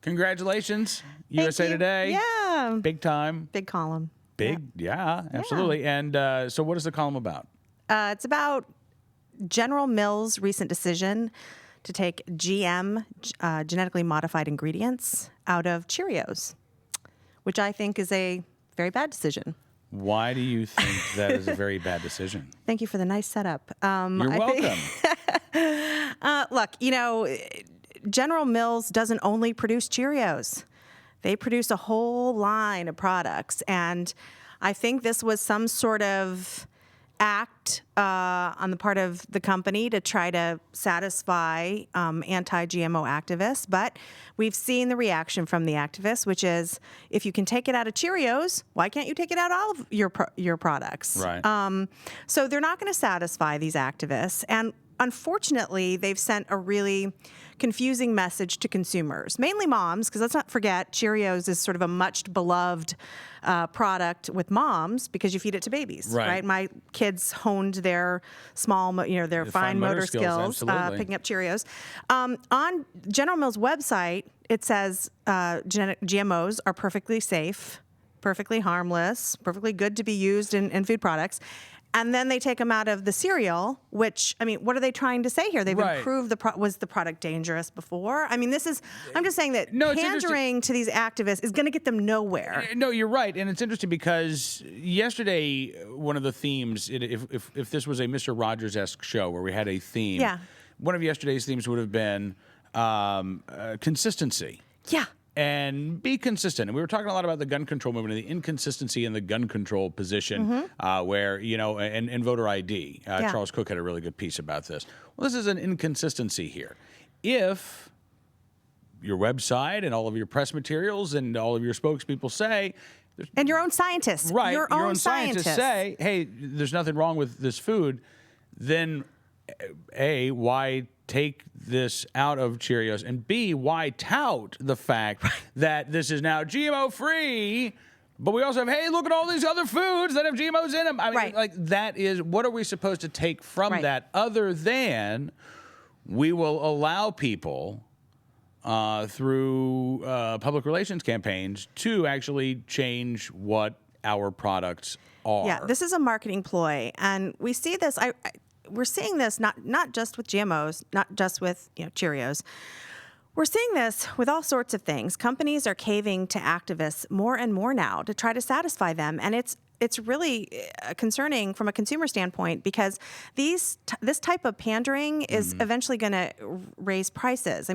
Congratulations, USA Today. Yeah. Big time. Big column. Big, yeah, absolutely. And so what is the column about? It's about General Mills' recent decision to take GM, genetically modified ingredients, out of Cheerios, which I think is a very bad decision. Why do you think that is a very bad decision? Thank you for the nice setup. You're welcome. Look, General Mills doesn't only produce Cheerios. They produce a whole line of products. And I think this was some sort of act on the part of the company to try to satisfy anti-GMO activists. But we've seen the reaction from the activists, which is, if you can take it out of Cheerios, why can't you take it out of all of your products? Right. So they're not going to satisfy these activists. And unfortunately, they've sent a really confusing message to consumers, mainly moms, because let's not forget, Cheerios is sort of a much beloved product with moms because you feed it to babies, right? My kids honed their their fine motor skills picking up Cheerios. On General Mills' website, it says GMOs are perfectly safe, perfectly harmless, perfectly good to be used in food products. And then they take them out of the cereal, which, what are they trying to say here? They've improved was the product dangerous before? I'm just saying that pandering to these activists is going to get them nowhere. No, you're right. And it's interesting because yesterday, one of the themes, if this was a Mr. Rogers-esque show where we had a theme, one of yesterday's themes would have been consistency. Yeah. And be consistent. And we were talking a lot about the gun control movement and the inconsistency in the gun control position where, and voter ID. Charles Cook had a really good piece about this. Well, this is an inconsistency here. If your website and all of your press materials and all of your spokespeople say... And your own scientists. Right. Your own scientists say, hey, there's nothing wrong with this food, then A, why take this out of Cheerios, and B, why tout the fact that this is now GMO free, but we also have, hey, look at all these other foods that have GMOs in them. That is, what are we supposed to take from that other than we will allow people through public relations campaigns to actually change what our products are. Yeah, this is a marketing ploy, and we see this. We're seeing this not just with GMOs, not just with Cheerios. We're seeing this with all sorts of things. Companies are caving to activists more and more now to try to satisfy them, and it's really concerning from a consumer standpoint because this type of pandering is eventually going to raise prices.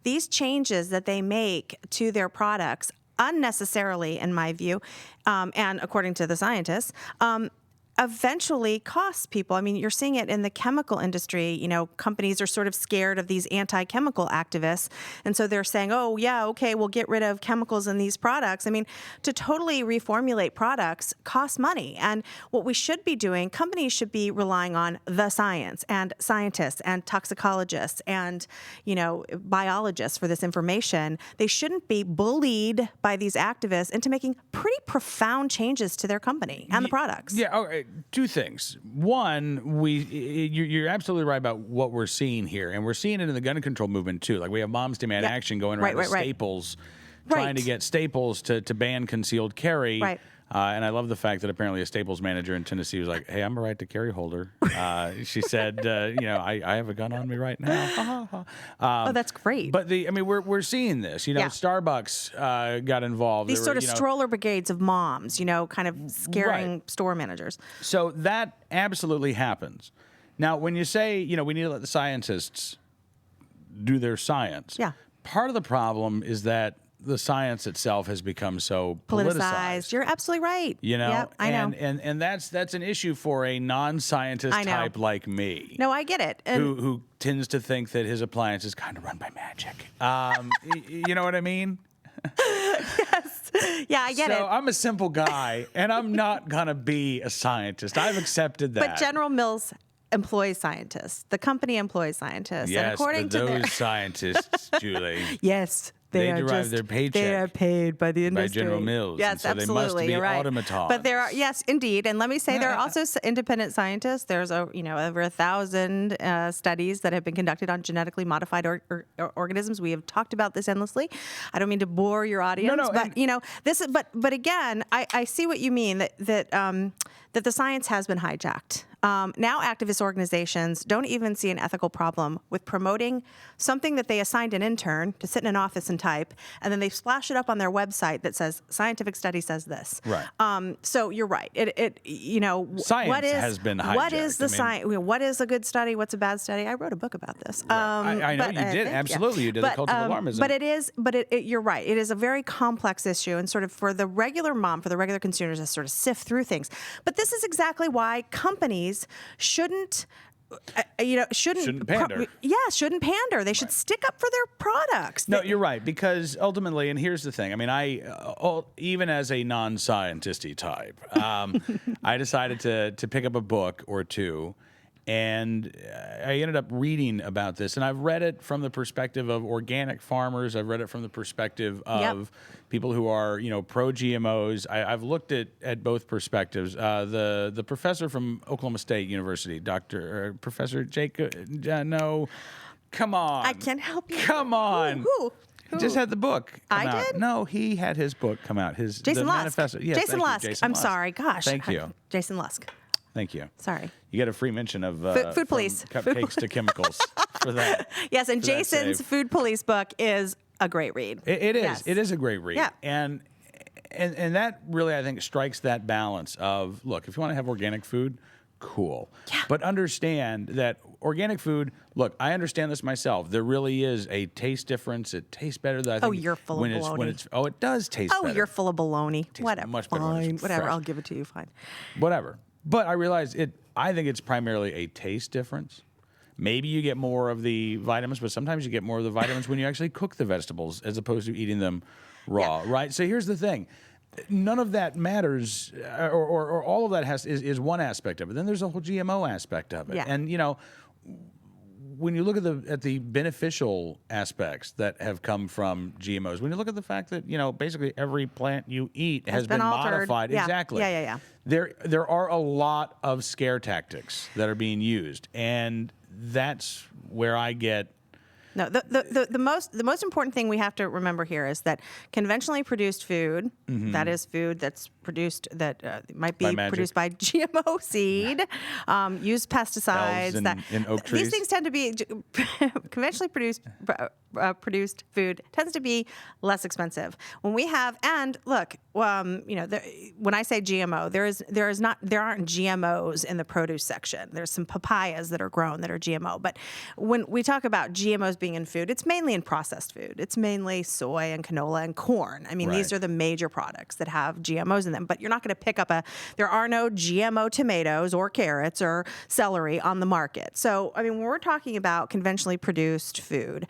These changes that they make to their products unnecessarily, in my view, and according to the scientists, eventually costs people. You're seeing it in the chemical industry. Companies are sort of scared of these anti-chemical activists. And so they're saying, oh, yeah, okay, we'll get rid of chemicals in these products. To totally reformulate products costs money. And what we should be doing, companies should be relying on the science and scientists and toxicologists and, biologists for this information. They shouldn't be bullied by these activists into making pretty profound changes to their company and the products. Yeah, okay. Two things. One, you're absolutely right about what we're seeing here, and we're seeing it in the gun control movement too. Like we have Moms Demand Action going around with Staples, trying to get Staples to ban concealed carry. Right. And I love the fact that apparently a Staples manager in Tennessee was like, "Hey, I'm a right to carry holder." She said, I have a gun on me right now." Oh, that's great. But we're seeing this. Starbucks got involved. These sort of stroller brigades of moms, kind of scaring store managers. So that absolutely happens. Now, when you say, we need to let the scientists do their science, part of the problem is that the science itself has become so politicized. You're absolutely right. Yep, I know. And that's an issue for a non-scientist type like me. No, I get it. And who tends to think that his appliance is kind of run by magic. You know what I mean? Yes. Yeah, I get it. So I'm a simple guy, and I'm not going to be a scientist. I've accepted that. But General Mills employs scientists. The company employs scientists. Yes, and according but to those scientists, Julie. Yes. They are derive just, their paycheck They are paid by the industry. General Mills. Yes, and so absolutely. They must be You're right. automatons. But there are, yes, indeed. And let me say, there are also independent scientists. There's over 1,000 studies that have been conducted on genetically modified organisms. We have talked about this endlessly. I don't mean to bore your audience, No, but this is. But again, I see what you mean that the science has been hijacked. Now activist organizations don't even see an ethical problem with promoting something that they assigned an intern to sit in an office and type, and then they splash it up on their website that says scientific study says this. Right. So you're right. Science has been hijacked. What is the science? What is a good study? What's a bad study? I wrote a book about this. Right. I know you did. Absolutely, you did. The culture of alarmism. But you're right. It is a very complex issue, and sort of for the regular mom, for the regular consumers, to sort of sift through things. But this is exactly why companies shouldn't pander. Shouldn't pander. They should stick up for their products. No, you're right, because ultimately, and here's the thing. I mean, even as a non-scientisty type, I decided to pick up a book or two, and I ended up reading about this. And I've read it from the perspective of organic farmers. I've read it from the perspective of people who are, pro-GMOs. I've looked at both perspectives. The professor from Oklahoma State University, Professor Jacob, no, come on. I can't help you. Come on. Who? He just had the book come out. Did? No, he had his book come out. Jason Lusk. Manifesto. Yes, Jason Lusk. I'm Lusk. sorry. Gosh. Thank you. Jason Lusk. Thank you. Sorry. You get a free mention of Food Police. Cupcakes to Chemicals for that. Yes, and Jason's Food Police book is a great read. It is. Yes. It is a great read. Yeah. And that really, I think, strikes that balance of, look, if you want to have organic food, cool. Yeah. But understand that organic food, look, I understand this myself. There really is a taste difference. It tastes better than I think. You're full of baloney. It does taste better. You're full of baloney. Whatever. Much better when Fine. it's Whatever. fresh. I'll give it to you. Fine. Whatever. But I realize I think it's primarily a taste difference. Maybe you get more of the vitamins, but sometimes you get more of the vitamins when you actually cook the vegetables as opposed to eating them raw, right? So here's the thing. None of that matters, or all of that is one aspect of it. Then there's a whole GMO aspect of it. Yeah. And, when you look at the beneficial aspects that have come from GMOs, when you look at the fact that basically every plant you eat has been altered. modified, Yeah. exactly. Yeah. There are a lot of scare tactics that are being used, and that's where I get. No, the most important thing we have to remember here is that conventionally produced food, that is food that's produced that might be produced by GMO seed, use pesticides. In oak trees. These things tend to be conventionally produced food tends to be less expensive. When we have look, when I say GMO, there aren't GMOs in the produce section. There's some papayas that are grown that are GMO, but when we talk about GMOs being in food, it's mainly in processed food. It's mainly soy and canola and corn. I mean, these are the major products that have GMOs in them, but you're not going to pick up there are no GMO tomatoes or carrots or celery on the market. So, I mean, when we're talking about conventionally produced food,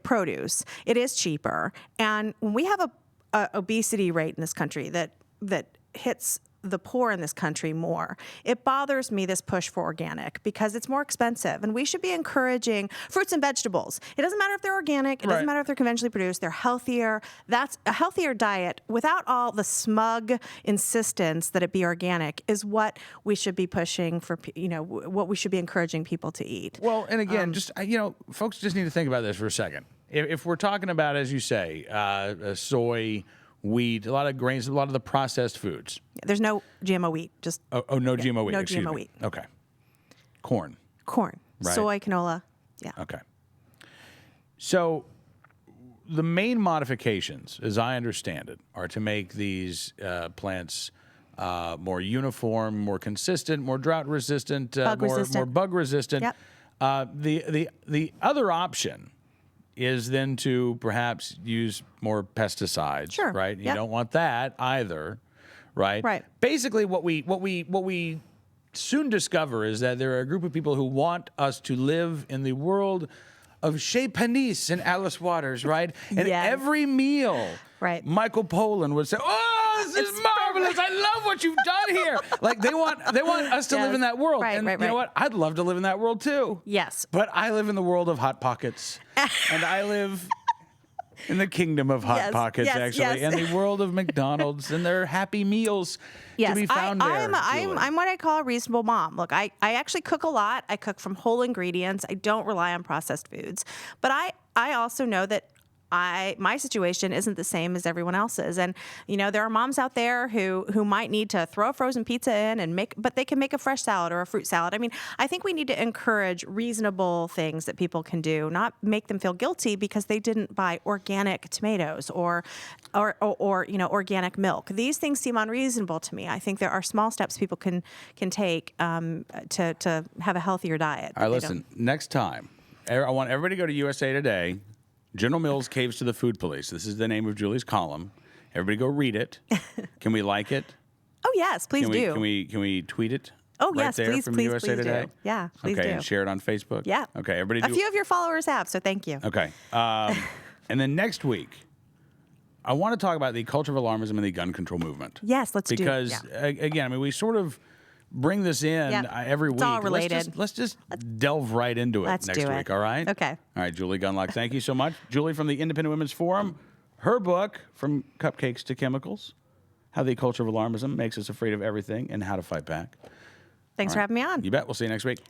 produce, it is cheaper. And when we have a obesity rate in this country that hits the poor in this country more, it bothers me, this push for organic, because it's more expensive, and we should be encouraging fruits and vegetables. It doesn't matter if they're organic, it doesn't matter if they're conventionally produced, they're healthier. That's a healthier diet without all the smug insistence that it be organic is what we should be pushing for, what we should be encouraging people to eat. Well, and again, folks just need to think about this for a second. If we're talking about, as you say, soy, wheat, a lot of grains, a lot of the processed foods. There's no GMO wheat. No GMO wheat. No Excuse GMO me. wheat. Okay. Corn. Right. Soy, canola. Yeah. Okay. So the main modifications, as I understand it, are to make these plants more uniform, more consistent, more drought resistant, more bug resistant. Yep. The other option is then to perhaps use more pesticides. Sure. Right. You Yep. don't want that either. Right. Right. Basically, what we soon discover is that there are a group of people who want us to live in the world of Chez Panisse and Alice Waters, right? And every meal, right, Michael Pollan would say, "Oh, this is marvelous! I love what you've done here." Like they want us to live in that world, right, and right, you know what? I'd love to live in that world too. Yes, but I live in the world of Hot Pockets, and I live In the kingdom of Hot Yes, Pockets, yes, actually, yes. and the world of McDonald's and their Happy Meals to be found there. I'm what I call a reasonable mom. Look, I actually cook a lot. I cook from whole ingredients. I don't rely on processed foods. But I also know that my situation isn't the same as everyone else's. And, there are moms out there who might need to throw a frozen pizza in but they can make a fresh salad or a fruit salad. I mean, I think we need to encourage reasonable things that people can do, not make them feel guilty because they didn't buy organic tomatoes or organic milk. These things seem unreasonable to me. I think there are small steps people can take to have a healthier diet. All right, listen, next time, I want everybody to go to USA Today. General Mills caves to the food police. This is the name of Julie's column. Everybody go read it. Can we like it? Oh, yes, please do. Can we tweet it? Oh, right yes, there please, from please, USA please Today? do. Yeah, please do. Okay, and share it on Facebook? Yeah. Okay, everybody A few of your followers have, so thank you. Okay. And then next week, I want to talk about the culture of alarmism and the gun control movement. Yes, let's do it. Because, again, I mean, we sort of bring this in every week. It's all related. Let's just delve right into it Let's next do it. week, all right? Okay. All right, Julie Gunlock, thank you so much. Julie from the Independent Women's Forum, her book, From Cupcakes to Chemicals, How the Culture of Alarmism Makes Us Afraid of Everything and How to Fight Back. Thanks for having me on. You bet. We'll see you next week.